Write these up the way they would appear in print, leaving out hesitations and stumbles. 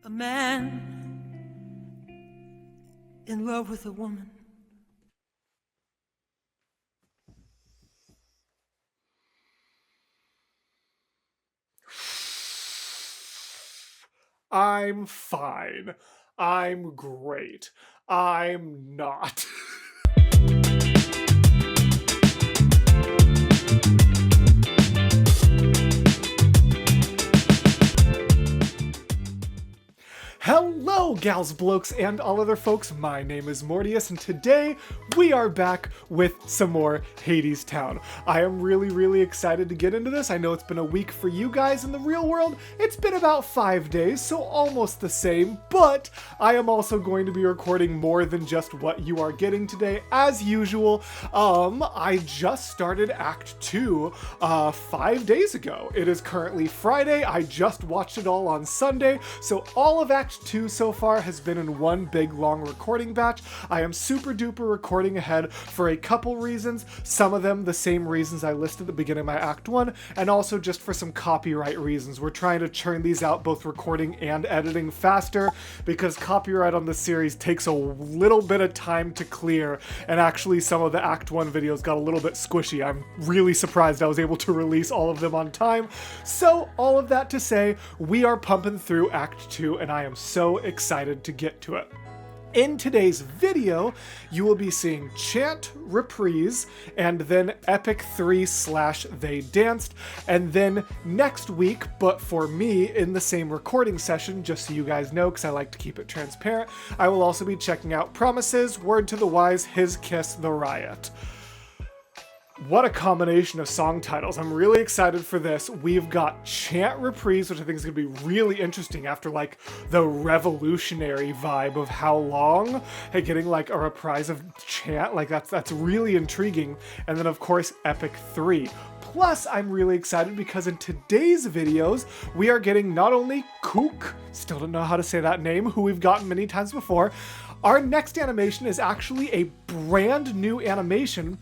A man in love with a woman. I'm fine. I'm great. I'm not. Hello, gals, blokes, and all other folks. My name is Mortius, and today we are back with some more Hadestown. I am really excited to get into this. I know it's been a week for you guys. In the real world, it's been about 5 days, so almost the same, but I am also going to be recording more than just what you are getting today. As usual, I just started Act 2 5 days ago. It is currently Friday. I just watched it all on Sunday, so all of Act 2 so far has been in one big long recording batch. I am super duper recording ahead for a couple reasons, some of them the same reasons I listed at the beginning of my Act 1, and also just for some copyright reasons. We're trying to churn these out both recording and editing faster because copyright on the series takes a little bit of time to clear, and actually some of the Act 1 videos got a little bit squishy. I'm really surprised I was able to release all of them on time. So all of that to say, we are pumping through Act 2 and I am so excited to get to it. In today's video, you will be seeing Chant Reprise, and then Epic 3/They Danced, and then next week, but for me, in the same recording session, just so you guys know, because I like to keep it transparent, I will also be checking out Promises, Word to the Wise, His Kiss, The Riot. What a combination of song titles. I'm really excited for this. We've got Chant Reprise, which I think is going to be really interesting after like the revolutionary vibe of How Long. Hey, getting like a reprise of Chant, like that's really intriguing. And then of course, Epic 3. Plus, I'm really excited because in today's videos, we are getting not only Kook, still don't know how to say that name, who we've gotten many times before. Our next animation is actually a brand new animation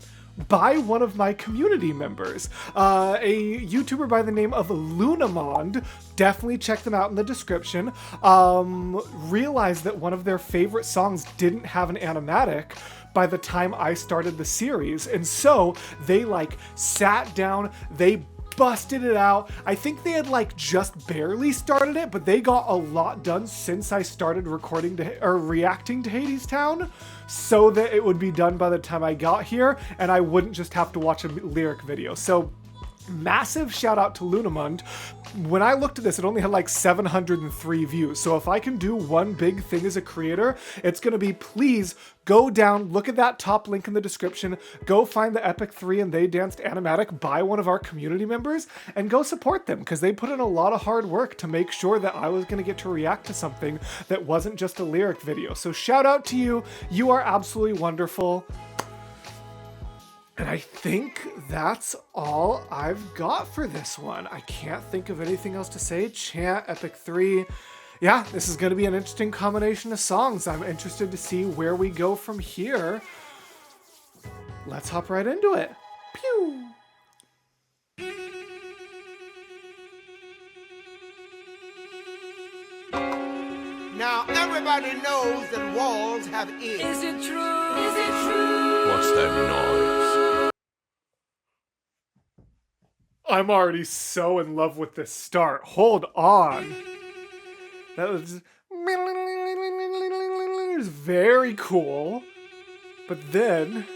by one of my community members, a YouTuber by the name of Lunamond. Definitely check them out in the description. Realized that one of their favorite songs didn't have an animatic by the time I started the series, and so they like sat down, they busted it out. I think they had like just barely started it, but they got a lot done since I started recording or reacting to Hadestown, so that it would be done by the time I got here and I wouldn't just have to watch a lyric video. So massive shout out to Lunamund. When I looked at this, it only had like 703 views. So if I can do one big thing as a creator, it's going to be, please go down, look at that top link in the description, go find the Epic 3 and They Danced animatic by one of our community members, and go support them, because they put in a lot of hard work to make sure that I was going to get to react to something that wasn't just a lyric video. So shout out to you. You are absolutely wonderful. And I think that's all I've got for this one. I can't think of anything else to say. Chant, Epic 3. Yeah, this is going to be an interesting combination of songs. I'm interested to see where we go from here. Let's hop right into it. Pew! Now everybody knows that walls have ears. Is it true? Is it true? What's that noise? I'm already so in love with this start. Hold on. That was very cool. But then...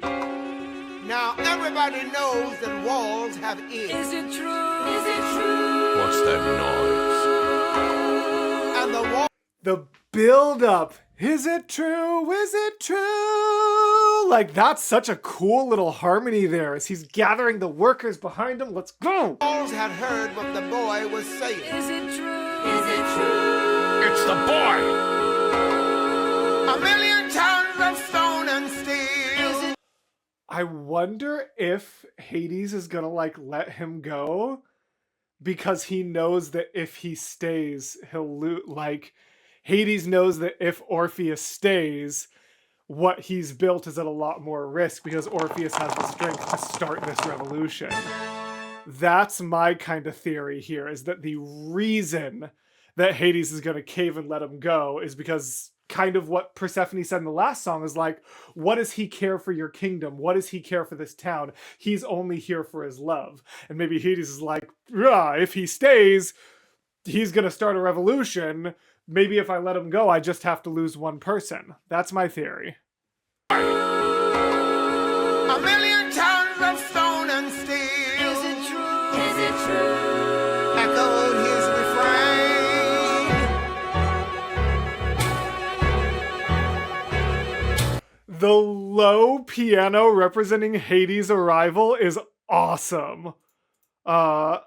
Now everybody knows that walls have ears. Is it true? Is it true? What's that noise? And the wall the build-up. Is it true? Is it true? Like, that's such a cool little harmony there as he's gathering the workers behind him. Let's go! walls had heard what the boy was saying. Is it true? Is it true? It's the boy! A million tons of stone and steel. I wonder if Hades is gonna, like, let him go, because he knows that if he stays, he'll loot, like... Hades knows that if Orpheus stays, what he's built is at a lot more risk because Orpheus has the strength to start this revolution. That's my kind of theory here, is that the reason that Hades is going to cave and let him go is because kind of what Persephone said in the last song is like, what does he care for your kingdom? What does he care for this town? He's only here for his love. And maybe Hades is like, yeah, if he stays, he's going to start a revolution. Maybe if I let him go, I just have to lose one person. That's my theory. A million tons of stone and steel. Is it true? Is it true? Echoed his refrain. The low piano representing Hades' arrival is awesome. Well,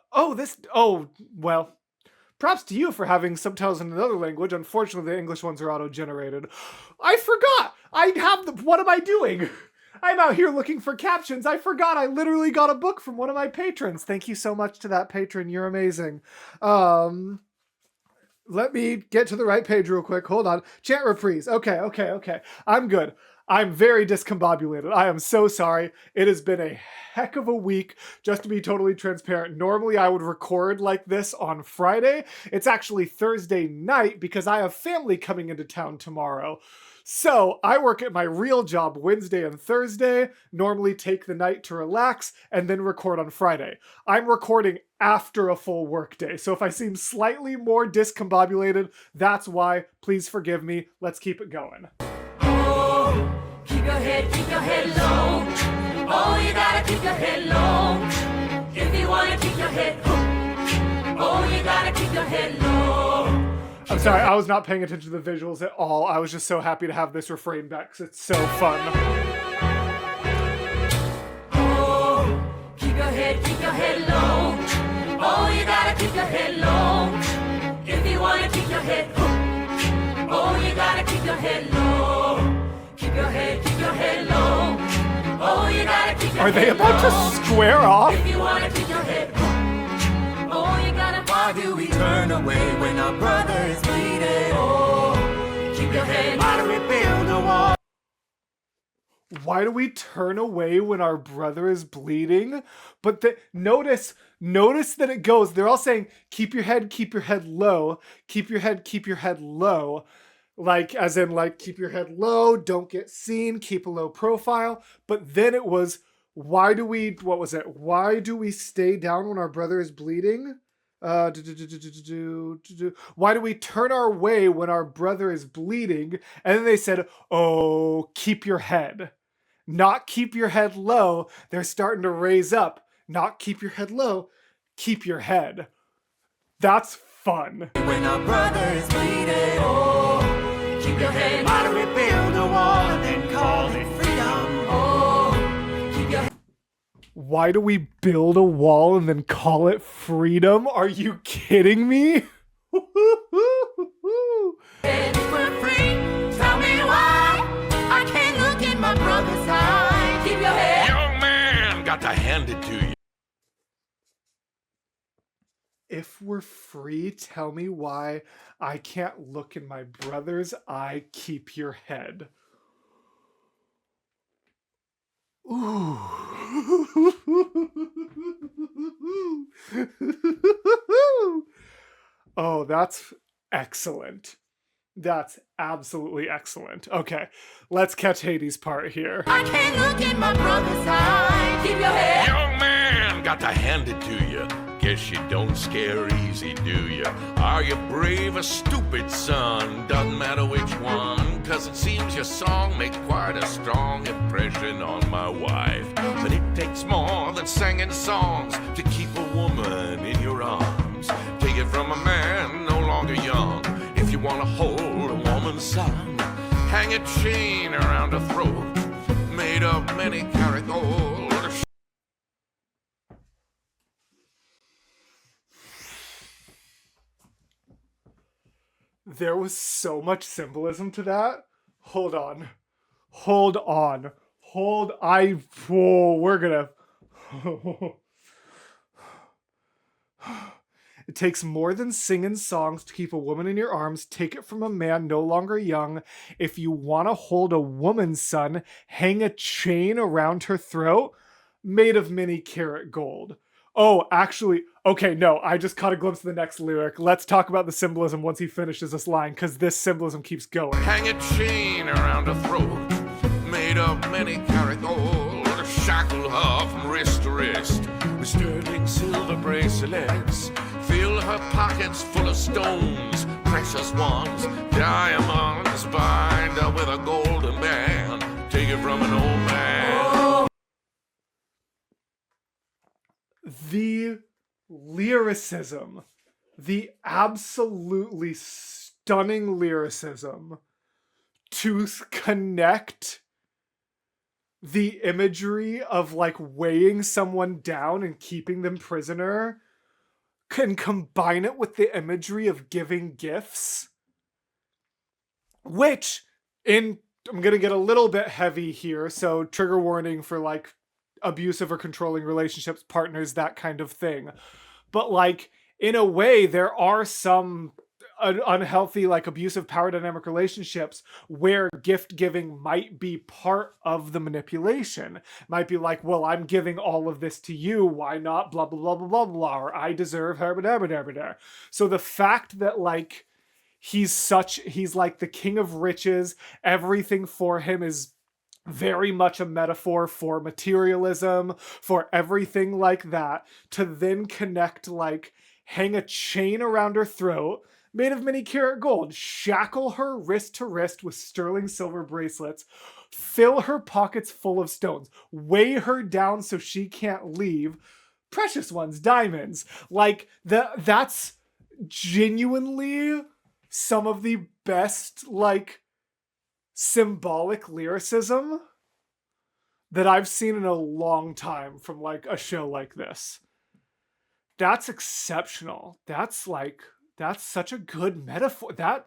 props to you for having subtitles in another language. Unfortunately, the English ones are auto-generated. I forgot! What am I doing? I'm out here looking for captions. I forgot I literally got a book from one of my patrons. Thank you so much to that patron. You're amazing. Let me get to the right page real quick. Hold on. Chant Reprise. Okay. I'm good. I'm very discombobulated. I am so sorry. It has been a heck of a week, just to be totally transparent. Normally I would record like this on Friday. It's actually Thursday night because I have family coming into town tomorrow. So I work at my real job Wednesday and Thursday, normally take the night to relax, and then record on Friday. I'm recording after a full workday, so if I seem slightly more discombobulated, that's why. Please forgive me. Let's keep it going. Keep your head low. Oh, you gotta keep your head low. If you wanna keep your head hooked. Oh, you gotta keep your head low. I'm sorry, I was not paying attention to the visuals at all. I was just so happy to have this refrain back because it's so fun. Oh, keep your head low. Oh, you gotta keep your head low. If you wanna keep your head hooked. Oh, you gotta keep your head low. Keep your head low. Oh, you gotta keep your Are they head about low. to square off? If you wanna keep your head hooked. Oh, you gotta. Why do we turn away when our brother is bleeding? Oh, keep your head. Why do we build a wall? Why do we turn away when our brother is bleeding? But notice that it goes. They're all saying, keep your head low. Keep your head low. Like, as in, like, keep your head low, don't get seen, keep a low profile. But then it was, why do we stay down when our brother is bleeding? Why do we turn our way when our brother is bleeding? And then they said, oh, keep your head. Not keep your head low. They're starting to raise up. Not keep your head low, keep your head. That's fun. When our brother is bleeding, oh, keep your head. Why do we build a wall and then call it freedom? Oh, keep your head. Why do we build a wall and then call it freedom? Are you kidding me? If we're free, tell me why I can't look in my brother's eye. Keep your head. Young man, got to hand it to you. If we're free, tell me why I can't look in my brother's eye. Keep your head. Ooh. Oh, that's excellent. That's absolutely excellent. Okay, let's catch Hades' part here. I can't look in my brother's eye. Keep your head. Young man, got to hand it to you. Guess you don't scare easy, do you? Are you brave or stupid, son? Doesn't matter which one, 'cause it seems your song makes quite a strong impression on my wife. But it takes more than singing songs to keep a woman in your arms. Take it from a man no longer young. If you want to hold a woman's son, hang a chain around her throat, made of many karat gold. There was so much symbolism to that. Hold on. We're gonna. It takes more than singing songs to keep a woman in your arms. Take it from a man no longer young. If you want to hold a woman's son, hang a chain around her throat made of many karat gold. Oh, actually, okay, no, I just caught a glimpse of the next lyric. Let's talk about the symbolism once he finishes this line, because this symbolism keeps going. Hang a chain around her throat, made of many carat gold, shackle her from wrist to wrist with sterling silver bracelets, fill her pockets full of stones, precious ones, diamonds, bind her with a golden band, take it from an old man. The lyricism, the absolutely stunning lyricism to connect the imagery of like weighing someone down and keeping them prisoner, can combine it with the imagery of giving gifts, which I'm gonna get a little bit heavy here, so trigger warning for like abusive or controlling relationships, partners, that kind of thing. But like, in a way, there are some unhealthy, like abusive power dynamic relationships where gift giving might be part of the manipulation. Might be like, well, I'm giving all of this to you, why not blah blah blah blah blah blah, or I deserve her. So the fact that like he's like the king of riches, everything for him is very much a metaphor for materialism, for everything like that, to then connect like hang a chain around her throat made of many karat gold, shackle her wrist to wrist with sterling silver bracelets, fill her pockets full of stones, weigh her down so she can't leave, precious ones, diamonds. Like that's genuinely some of the best like symbolic lyricism that I've seen in a long time from like a show like this. That's exceptional. That's such a good metaphor. That,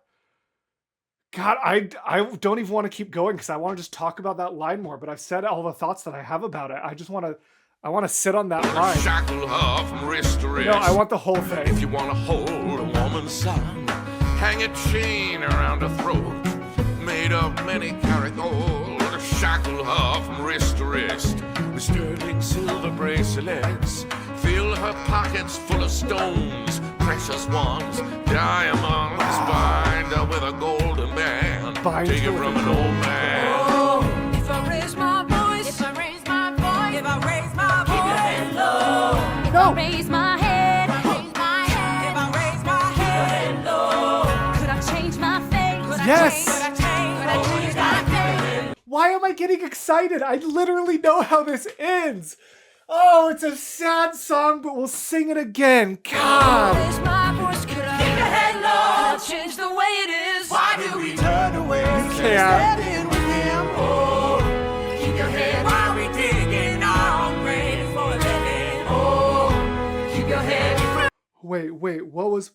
God, I don't even want to keep going because I want to just talk about that line more, but I've said all the thoughts that I have about it. I want to sit on that line. Shackle her from wrist to wrist. No, I want the whole thing. If you want to hold a woman's son, hang a chain around her throat, made of many carat gold, shackle her from wrist to wrist with sterling silver bracelets, fill her pockets full of stones, precious ones, diamonds, bind her with a golden band, take it from an old man. If I raise my voice, if I raise my voice, if I raise my voice, keep your head low. If I raise my head, if I raise my head, if I raise my head, keep your head low. Could I change my face? Yes. Could I change my face? Why am I getting excited? I literally know how this ends. Oh, it's a sad song, but we'll sing it again. God. Raise my voice, could I keep your head low? Could I change the way it is? Why do we turn away? Can't. Stand in with him. Oh, keep your head while we digging our own grave for a living. Oh, keep your head. Wait, what was...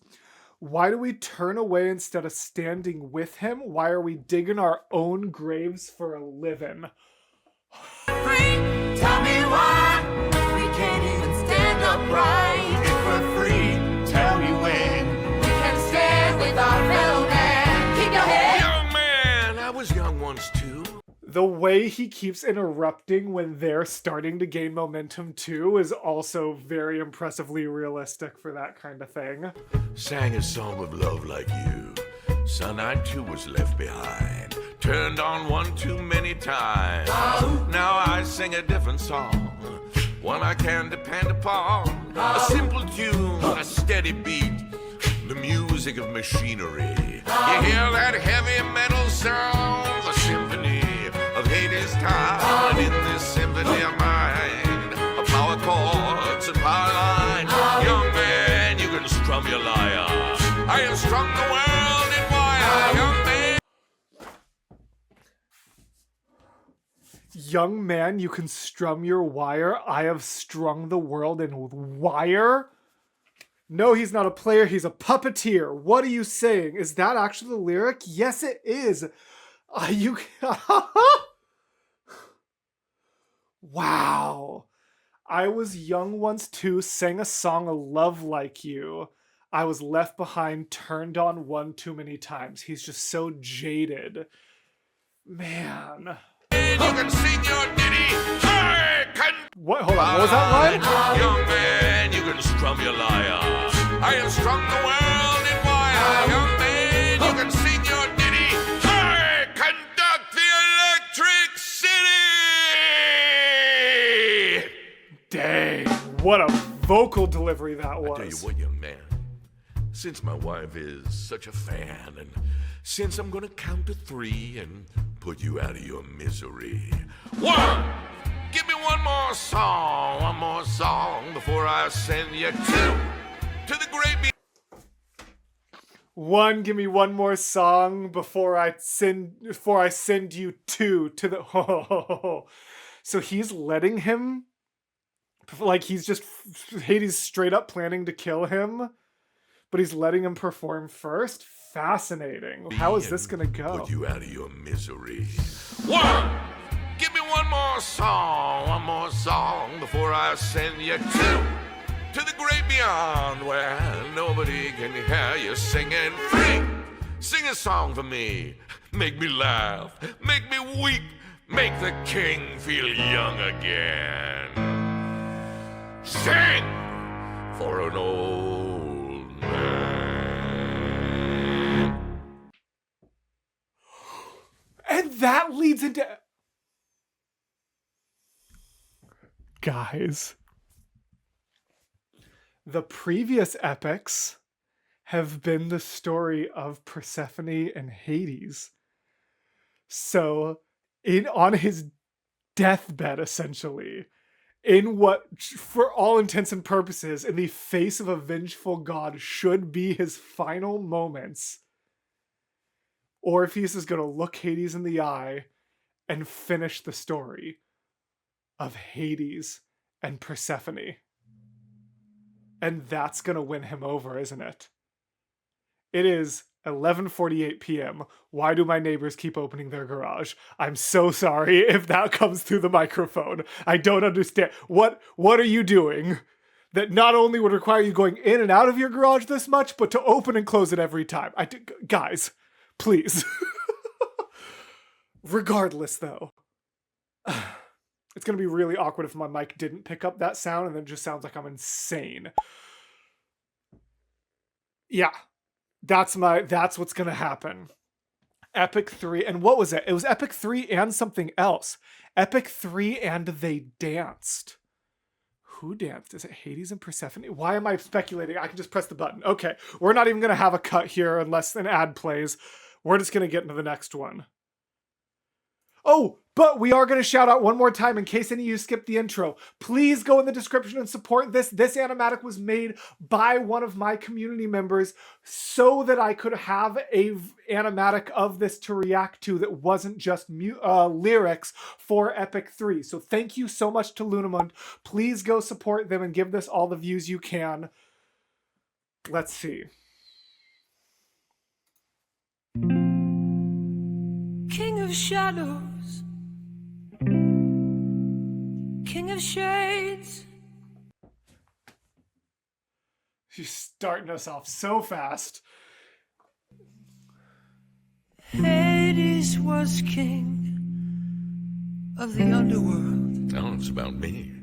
Why do we turn away instead of standing with him? Why are we digging our own graves for a living? Free, tell me why we can't even stand upright. If we're free, tell me when. We can stand with our fellow man. Keep your head. Young man, I was young once too. The way he keeps interrupting when they're starting to gain momentum too is also very impressively realistic for that kind of thing. Sang a song of love like you. Son, I too was left behind. Turned on one too many times. Now I sing a different song, one I can depend upon. A simple tune, a steady beat, the music of machinery. You hear that heavy metal sound, the symphony of Hadestown. And in this symphony of mine, a power chords and power lines. Young man, you can strum your lyre. I have strung the world in wire, young man. Young man, you can strum your wire. I have strung the world in wire. No, he's not a player. He's a puppeteer. What are you saying? Is that actually the lyric? Yes, it is. You... Wow. I was young once too, sang a song of love like you. I was left behind, turned on one too many times. He's just so jaded. Man. man, you can sing your ditty. Hey, What? Hold on. What was that line? young man, you can strum your lyre. I have strung the world in wire. Young man, you can sing your ditty. Hey, conduct the electric city. Dang. What a vocal delivery that was. Tell you what, young man, since my wife is such a fan, and since I'm gonna count to 3 and put you out of your misery. 1, give me one more song before I send you 2 to the great 1, give me one more song before I send you 2 to the So he's letting him, like, he's just, Hades straight up planning to kill him, but he's letting him perform first? Fascinating. How is this gonna go? Put you out of your misery. 1, give me one more song before I send you 2 to the great beyond where nobody can hear you singing. 3, sing a song for me. Make me laugh, make me weep, make the king feel young again. Sing for an old man. And that leads into... Guys, the previous epics have been the story of Persephone and Hades. So, on his deathbed, essentially, in what, for all intents and purposes, in the face of a vengeful god, should be his final moments, Orpheus is going to look Hades in the eye and finish the story of Hades and Persephone. And that's going to win him over, isn't it? It is 11:48 p.m. Why do my neighbors keep opening their garage? I'm so sorry if that comes through the microphone. I don't understand. What are you doing that not only would require you going in and out of your garage this much, but to open and close it every time? Guys, please. Regardless, though, it's going to be really awkward if my mic didn't pick up that sound and then it just sounds like I'm insane. Yeah, that's what's going to happen. Epic 3, and what was it? It was Epic 3 and something else. Epic 3 and they danced. Who danced? Is it Hades and Persephone? Why am I speculating? I can just press the button. Okay, we're not even going to have a cut here unless an ad plays. We're just going to get into the next one. Oh, but we are going to shout out one more time in case any of you skipped the intro. Please go in the description and support this. This animatic was made by one of my community members so that I could have a animatic of this to react to that wasn't just lyrics for Epic 3. So thank you so much to Lunamund. Please go support them and give this all the views you can. Let's see. King of shadows, King of shades. She's starting us off so fast. Hades was king of the underworld. Oh, it's about me.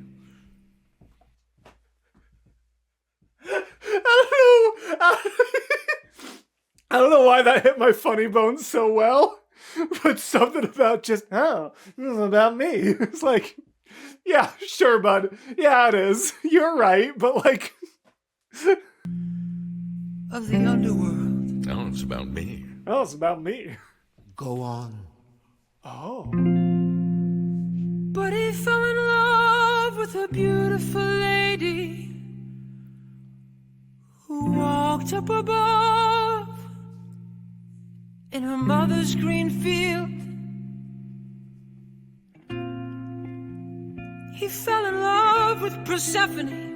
I don't know why that hit my funny bones so well, but something about just, this is about me. It's like, yeah, sure, bud. Yeah, it is. You're right, but like... Of the underworld. Oh, it's about me. Oh, it's about me. Go on. Oh. But he fell in love with a beautiful lady who walked up above in her mother's green field. He fell in love with Persephone,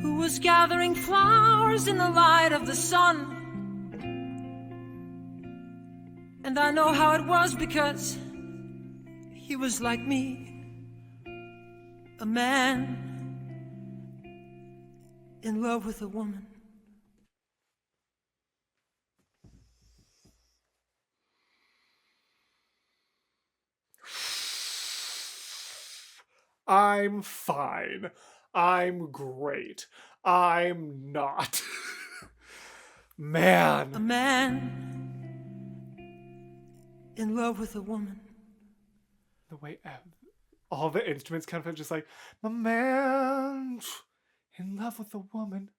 who was gathering flowers in the light of the sun. And I know how it was because he was like me, a man in love with a woman. I'm fine. I'm great. I'm not. A Man. man in love with a woman. The way all the instruments kind of just like, my man in love with a woman.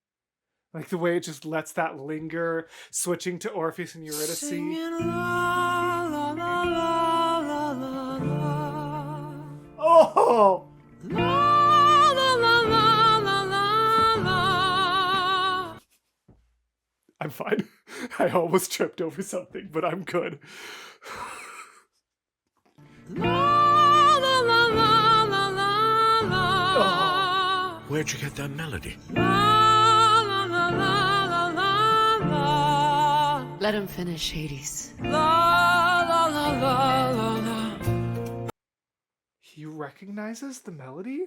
Like the way it just lets that linger, switching to Orpheus and Eurydice. Singing la la la la la la la. Oh! La la la la la la la. I'm fine. I almost tripped over something, but I'm good. La la la la la la la. Where'd you get that melody? La la la la la la la. Let him finish, Hades. La la la la la la. He recognizes the melody?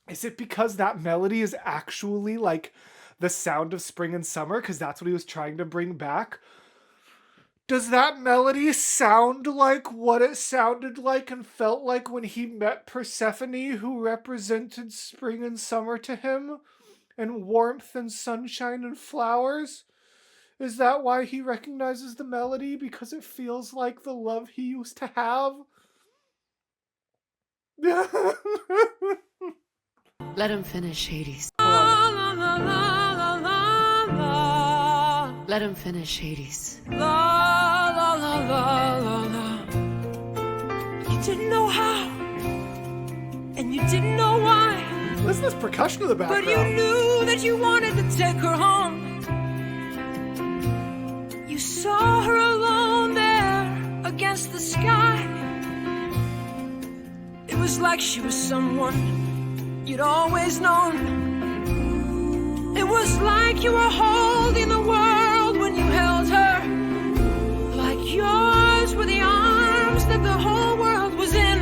Is it because that melody is actually like the sound of spring and summer? Because that's what he was trying to bring back? Does that melody sound like what it sounded like and felt like when he met Persephone, who represented spring and summer to him? And warmth and sunshine and flowers? Is that why he recognizes the melody? Because it feels like the love he used to have? Let him finish, Hades. La la la la la la. Let him finish, Hades. La la la la la la. You didn't know how, and you didn't know why, Listen to this percussion in the but background. you knew that you wanted to take her home. You saw her alone there against the sky. It was like she was someone you'd always known. It was like you were holding the world when you held her. Like yours were the arms that the whole world was in.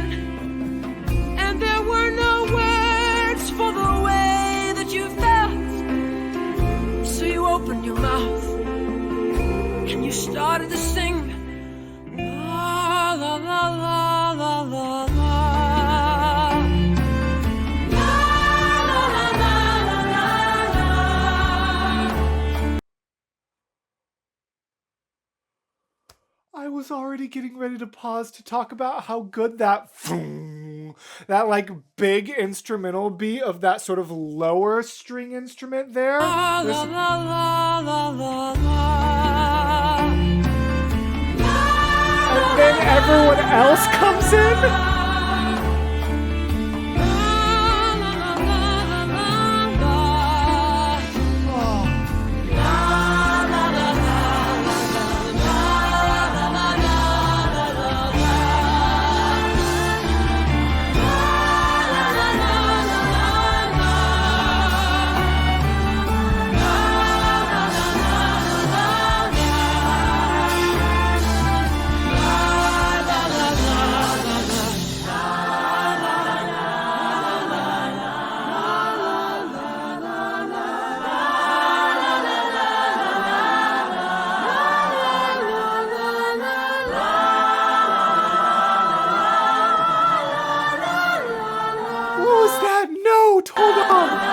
And there were no words for the way that you felt. So you opened your mouth and you started to sing. La la la la la la la. I was already getting ready to pause to talk about how good that like big instrumental beat of that sort of lower string instrument there. La la There's- la la la la la. And then everyone else comes in. What was that note? Hold on.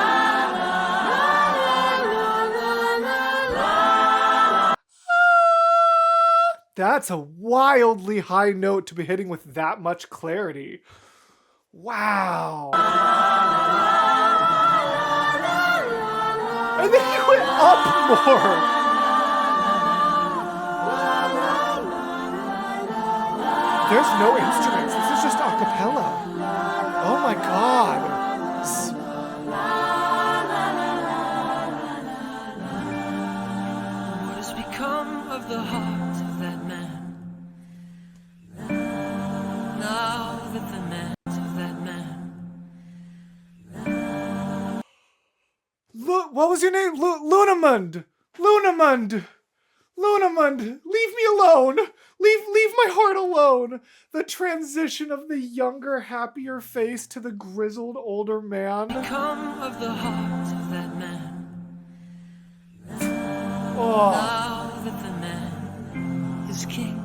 That's a wildly high note to be hitting with that much clarity. Wow. And then he went up more. There's no instruments. This is just a cappella. Oh my god. What has become of the heart of that man? Now that the man of that man. Look, what was your name? Lunamund. Lunamund. Lunamund. Leave me alone. Leave my heart alone. The transition of the younger, happier face to the grizzled older man. Come of the heart of that man. Oh, Now that the man is king.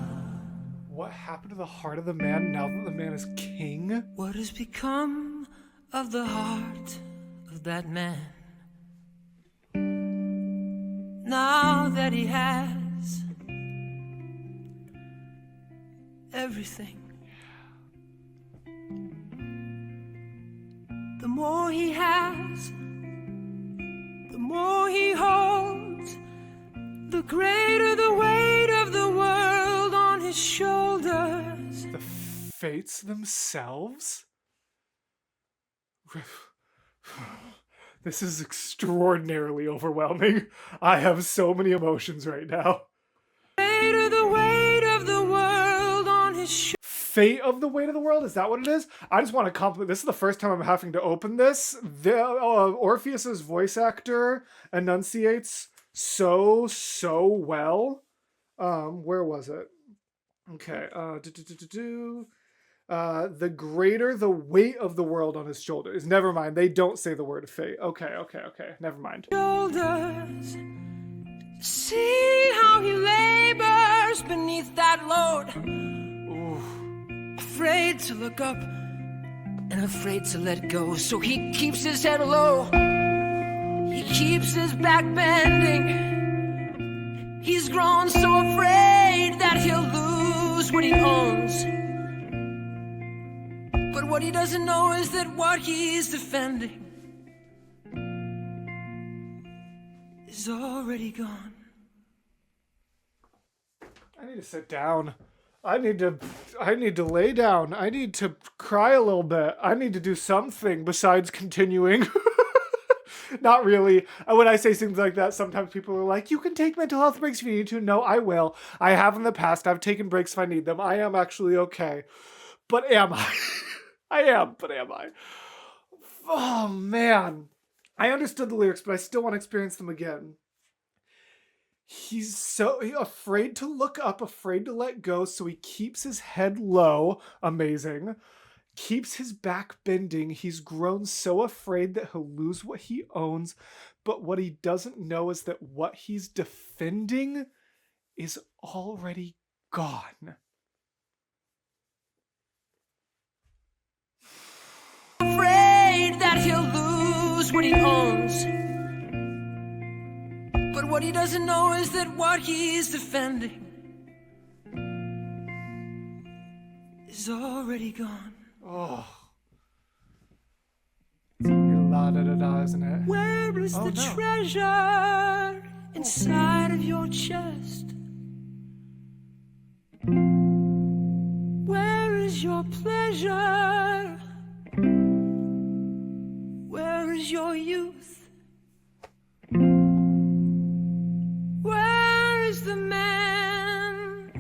what happened? happened to the heart of the man now that the man is king? What has become of the heart of that man? Now that he has everything, the more he has, the more he holds, the greater the weight of the world on his shoulders. The fates themselves? This is extraordinarily overwhelming. I have so many emotions right now. Greater the weight of the world on his shoulders. Fate of the weight of the world? Is that what it is? I just want to compliment. This is the first time I'm having to open this. Orpheus's voice actor enunciates so well. Where was it? Okay. The greater the weight of the world on his shoulders. Never mind. They don't say the word fate. Okay. Never mind. Shoulders. See how he labors beneath that load. Ooh. Afraid to look up and afraid to let go. So he keeps his head low. He keeps his back bending. He's grown so afraid that he'll lose what he owns. But what he doesn't know is that what he's defending is already gone. I need to sit down. I need to lay down. I need to cry a little bit. I need to do something besides continuing. Not really. When I say things like that, sometimes people are like, you can take mental health breaks if you need to. No, I will. I have in the past. I've taken breaks if I need them. I am actually okay. But am I? I am, but am I? Oh, man. I understood the lyrics, but I still want to experience them again. He's so afraid to look up, afraid to let go, so he keeps his head low. Amazing. Keeps his back bending. He's grown so afraid that he'll lose what he owns, but what he doesn't know is that what he's defending is already gone. Afraid that he'll lose what he owns. But what he doesn't know is that what he's defending is already gone. Oh. It's gonna be la-da-da-da, isn't it? Where is the treasure inside of your chest? Where is your pleasure? Where is your youth? Where is the man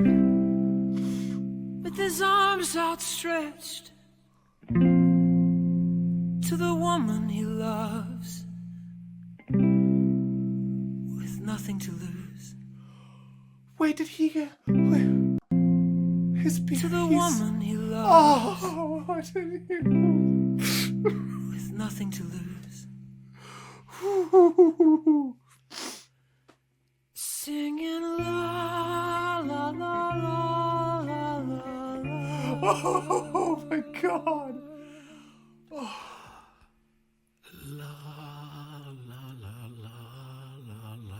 with his arms outstretched to the woman he loves with nothing to lose? Wait, did he get... His To the woman he loves Oh, what did he... with nothing to lose. Singing la la la la la la la. Oh my god. La la la la la la la.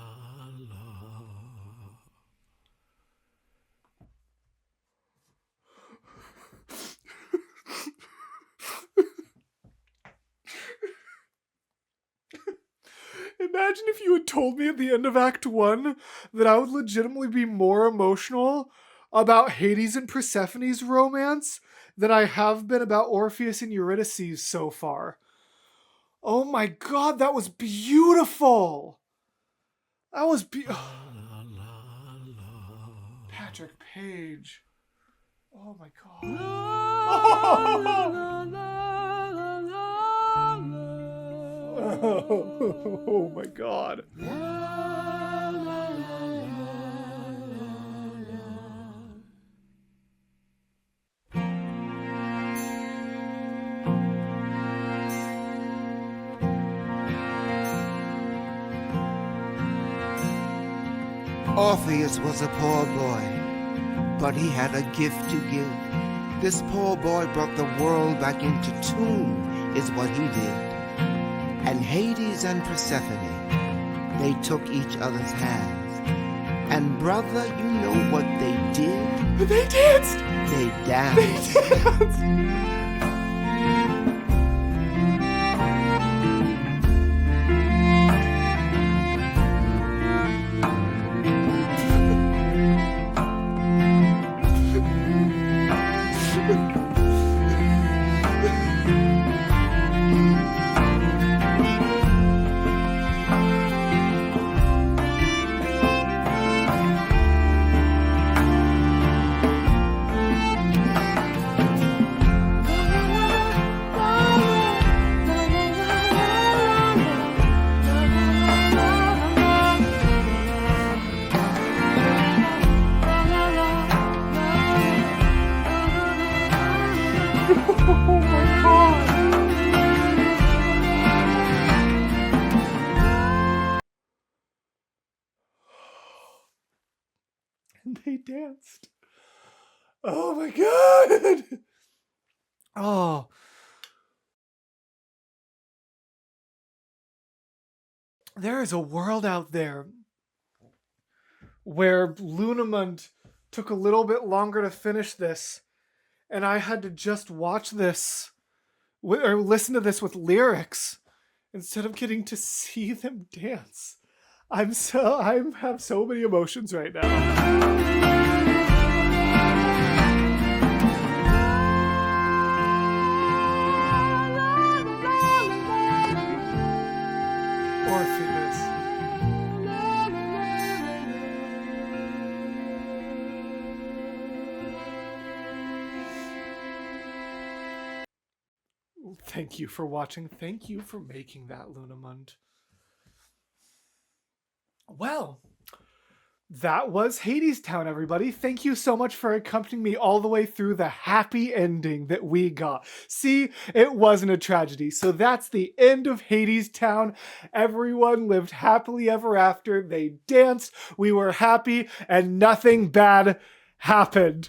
Imagine if you had told me at the end of Act 1 that I would legitimately be more emotional about Hades and Persephone's romance than I have been about Orpheus and Eurydice so far. Oh my god, that was beautiful! That was Patrick Page. Oh my god. Oh my god. Orpheus was a poor boy but he had a gift to give. This poor boy brought the world back into tune, is what he did. And Hades and Persephone, they took each other's hands. And brother, you know what they did? They danced! They danced. They danced! Oh my god! And they danced. Oh my god! Oh. There is a world out there where Lunamund took a little bit longer to finish this, and I had to just watch this or listen to this with lyrics instead of getting to see them dance. I have so many emotions right now. Orpheus. Thank you for watching. Thank you for making that, Lunamund. Well, that was Hadestown, everybody. Thank you so much for accompanying me all the way through the happy ending that we got. See, it wasn't a tragedy. So that's the end of Hadestown. Everyone lived happily ever after. They danced, we were happy, and nothing bad happened.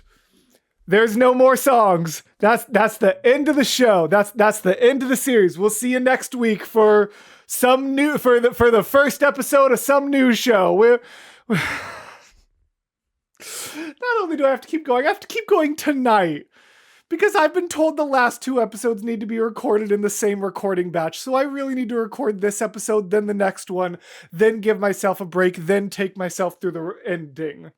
There's no more songs. That's the end of the show. That's the end of the series. We'll see you next week for some new for the first episode of some new show. Not only do I have to keep going, I have to keep going tonight. Because I've been told the last 2 episodes need to be recorded in the same recording batch. So I really need to record this episode, then the next one, then give myself a break, then take myself through the ending.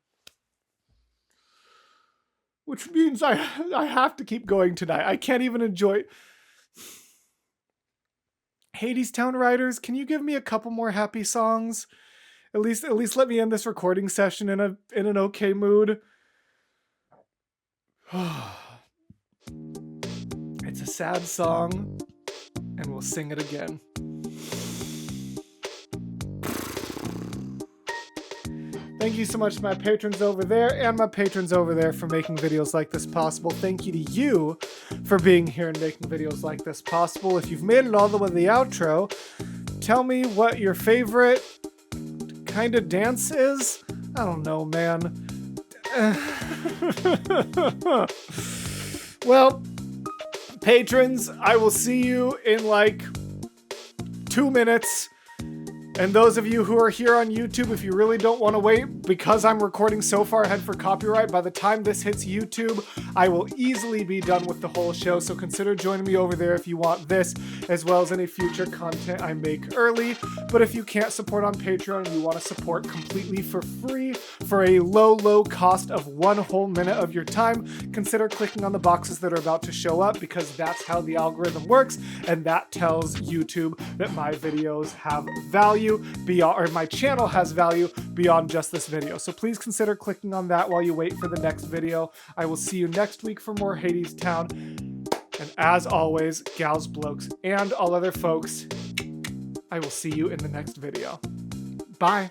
Which means I have to keep going tonight. I can't even enjoy... Hadestown writers, can you give me a couple more happy songs? At least let me end this recording session in an okay mood. It's a sad song, and we'll sing it again. Thank you so much to my patrons over there and my patrons over there for making videos like this possible. Thank you to you for being here and making videos like this possible. If you've made it all the way to the outro, tell me what your favorite kind of dance is. I don't know, man. Well, patrons, I will see you in like 2 minutes. And those of you who are here on YouTube, if you really don't want to wait, because I'm recording so far ahead for copyright, by the time this hits YouTube, I will easily be done with the whole show. So consider joining me over there if you want this, as well as any future content I make early. But if you can't support on Patreon and you want to support completely for free for a low cost of 1 whole minute of your time, consider clicking on the boxes that are about to show up, because that's how the algorithm works, and that tells YouTube that my videos have value beyond, or my channel has value beyond just this video. So please consider clicking on that while you wait for the next video. I will see you next week for more Hadestown. And as always, gals, blokes, and all other folks, I will see you in the next video. Bye.